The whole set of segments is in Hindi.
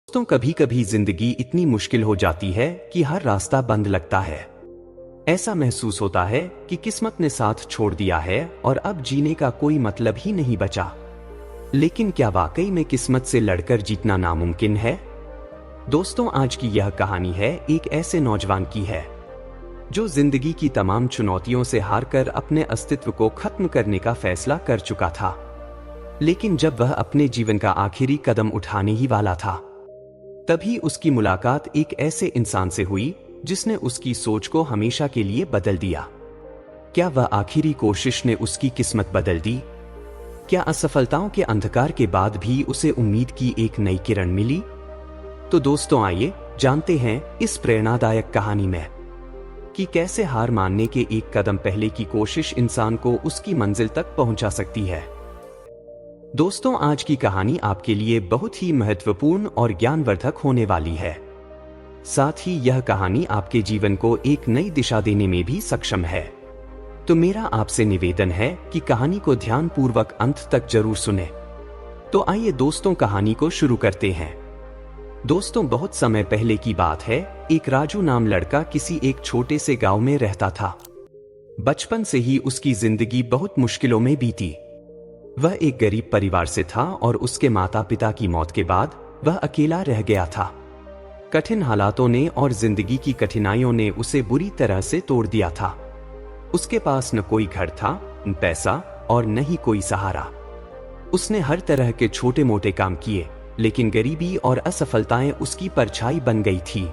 दोस्तों, कभी कभी जिंदगी इतनी मुश्किल हो जाती है कि हर रास्ता बंद लगता है। ऐसा महसूस होता है कि किस्मत ने साथ छोड़ दिया है और अब जीने का कोई मतलब ही नहीं बचा। लेकिन क्या वाकई में किस्मत से लड़कर जीतना नामुमकिन है? दोस्तों, आज की यह कहानी है एक ऐसे नौजवान की है जो जिंदगी की तमाम चुनौतियों से हारकर अपने अस्तित्व को खत्म करने का फैसला कर चुका था। लेकिन जब वह अपने जीवन का आखिरी कदम उठाने ही वाला था, तभी उसकी मुलाकात एक ऐसे इंसान से हुई जिसने उसकी सोच को हमेशा के लिए बदल दिया। क्या वह आखिरी कोशिश ने उसकी किस्मत बदल दी? क्या असफलताओं के अंधकार के बाद भी उसे उम्मीद की एक नई किरण मिली? तो दोस्तों, आइए जानते हैं इस प्रेरणादायक कहानी में कि कैसे हार मानने के एक कदम पहले की कोशिश इंसान को उसकी मंजिल तक पहुंचा सकती है। दोस्तों, आज की कहानी आपके लिए बहुत ही महत्वपूर्ण और ज्ञानवर्धक होने वाली है। साथ ही यह कहानी आपके जीवन को एक नई दिशा देने में भी सक्षम है। तो मेरा आपसे निवेदन है कि कहानी को ध्यानपूर्वक अंत तक जरूर सुने। तो आइए दोस्तों, कहानी को शुरू करते हैं। दोस्तों, बहुत समय पहले की बात है। एक राजू नाम लड़का किसी एक छोटे से गांव में रहता था। बचपन से ही उसकी जिंदगी बहुत मुश्किलों में बीती। वह एक गरीब परिवार से था और उसके माता पिता की मौत के बाद वह अकेला रह गया था। कठिन हालातों ने और जिंदगी की कठिनाइयों ने उसे बुरी तरह से तोड़ दिया था। उसके पास न कोई घर था, न पैसा और न ही कोई सहारा। उसने हर तरह के छोटे मोटे काम किए, लेकिन गरीबी और असफलताएं उसकी परछाई बन गई थी।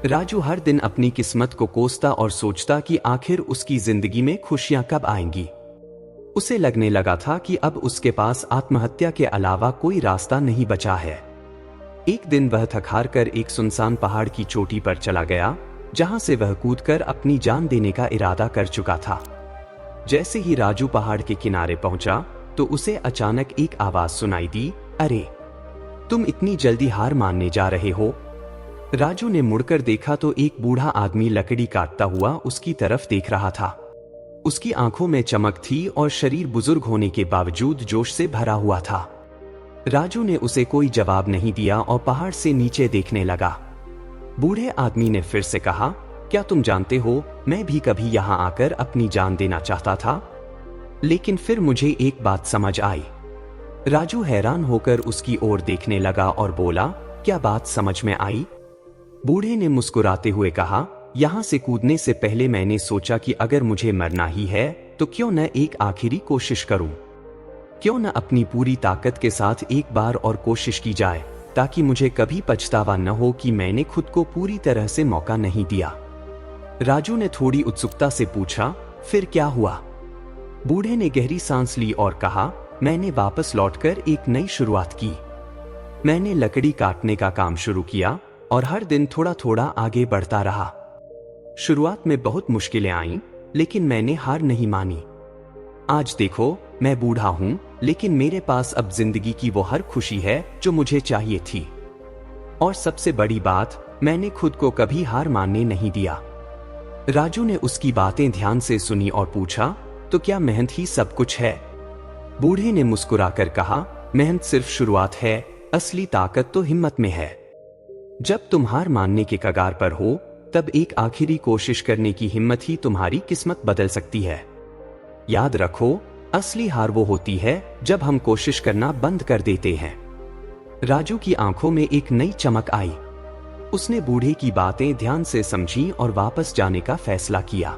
राजू हर दिन अपनी किस्मत को कोसता और सोचता कि आखिर उसकी जिंदगी में खुशियां कब आएंगी। उसे लगने लगा था कि अब उसके पास आत्महत्या के अलावा कोई रास्ता नहीं बचा है। एक दिन वह थक हार कर एक सुनसान पहाड़ की चोटी पर चला गया, जहां से वह कूदकर अपनी जान देने का इरादा कर चुका था। जैसे ही राजू पहाड़ के किनारे पहुंचा तो उसे अचानक एक आवाज सुनाई दी, अरे, तुम इतनी जल्दी हार मानने जा रहे हो? राजू ने मुड़कर देखा तो एक बूढ़ा आदमी लकड़ी काटता हुआ उसकी तरफ देख रहा था। उसकी आंखों में चमक थी और शरीर बुजुर्ग होने के बावजूद जोश से भरा हुआ था। राजू ने उसे कोई जवाब नहीं दिया और पहाड़ से नीचे देखने लगा। बूढ़े आदमी ने फिर से कहा, क्या तुम जानते हो, मैं भी कभी यहां आकर अपनी जान देना चाहता था, लेकिन फिर मुझे एक बात समझ आई। राजू हैरान होकर उसकी ओर देखने लगा और बोला, क्या बात समझ में आई? बूढ़े ने मुस्कुराते हुए कहा, यहां से कूदने से पहले मैंने सोचा कि अगर मुझे मरना ही है तो क्यों न एक आखिरी कोशिश करूं। क्यों न अपनी पूरी ताकत के साथ एक बार और कोशिश की जाए, ताकि मुझे कभी पछतावा न हो कि मैंने खुद को पूरी तरह से मौका नहीं दिया। राजू ने थोड़ी उत्सुकता से पूछा, फिर क्या हुआ? बूढ़े ने गहरी सांस ली और कहा, मैंने वापस लौटकर एक नई शुरुआत की। मैंने लकड़ी काटने का काम शुरू किया और हर दिन थोड़ा थोड़ा आगे बढ़ता रहा। शुरुआत में बहुत मुश्किलें आईं, लेकिन मैंने हार नहीं मानी। आज देखो, मैं बूढ़ा हूं, लेकिन मेरे पास अब जिंदगी की वो हर खुशी है जो मुझे चाहिए थी। और सबसे बड़ी बात, मैंने खुद को कभी हार मानने नहीं दिया। राजू ने उसकी बातें ध्यान से सुनी और पूछा, तो क्या मेहनत ही सब कुछ है? बूढ़े ने मुस्कुराकर कहा, मेहनत सिर्फ शुरुआत है, असली ताकत तो हिम्मत में है। जब तुम हार मानने के कगार पर हो, तब एक आखिरी कोशिश करने की हिम्मत ही तुम्हारी किस्मत बदल सकती है। याद रखो, असली हार वो होती है जब हम कोशिश करना बंद कर देते हैं। राजू की आंखों में एक नई चमक आई। उसने बूढ़े की बातें ध्यान से समझी और वापस जाने का फैसला किया।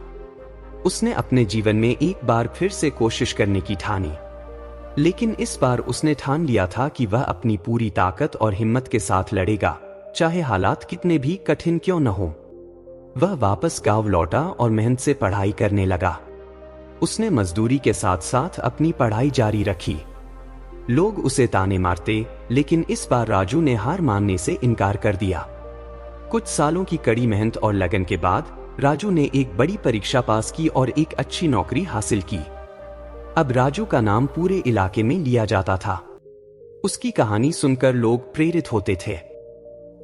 उसने अपने जीवन में एक बार फिर से कोशिश करने की ठानी, लेकिन इस बार उसने ठान लिया था कि वह अपनी पूरी ताकत और हिम्मत के साथ लड़ेगा, चाहे हालात कितने भी कठिन क्यों न हो। वह वापस गांव लौटा और मेहनत से पढ़ाई करने लगा। उसने मजदूरी के साथ साथ अपनी पढ़ाई जारी रखी। लोग उसे ताने मारते, लेकिन इस बार राजू ने हार मानने से इनकार कर दिया। कुछ सालों की कड़ी मेहनत और लगन के बाद राजू ने एक बड़ी परीक्षा पास की और एक अच्छी नौकरी हासिल की। अब राजू का नाम पूरे इलाके में लिया जाता था। उसकी कहानी सुनकर लोग प्रेरित होते थे।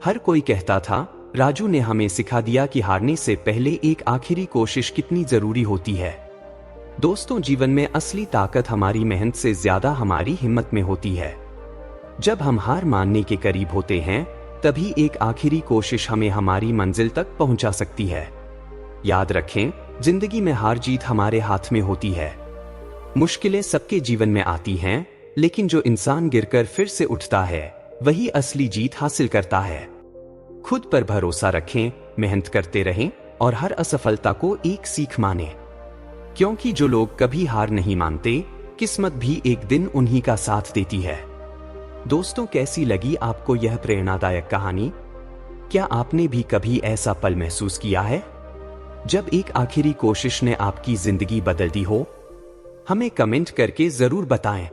हर कोई कहता था, राजू ने हमें सिखा दिया कि हारने से पहले एक आखिरी कोशिश कितनी जरूरी होती है। दोस्तों, जीवन में असली ताकत हमारी मेहनत से ज्यादा हमारी हिम्मत में होती है। जब हम हार मानने के करीब होते हैं तभी एक आखिरी कोशिश हमें हमारी मंजिल तक पहुंचा सकती है। याद रखें, जिंदगी में हार जीत हमारे हाथ में होती है। मुश्किलें सबके जीवन में आती हैं, लेकिन जो इंसान गिरकर फिर से उठता है वही असली जीत हासिल करता है। खुद पर भरोसा रखें, मेहनत करते रहें और हर असफलता को एक सीख मानें। क्योंकि जो लोग कभी हार नहीं मानते, किस्मत भी एक दिन उन्हीं का साथ देती है। दोस्तों, कैसी लगी आपको यह प्रेरणादायक कहानी? क्या आपने भी कभी ऐसा पल महसूस किया है जब एक आखिरी कोशिश ने आपकी जिंदगी बदल दी हो? हमें कमेंट करके जरूर बताएं।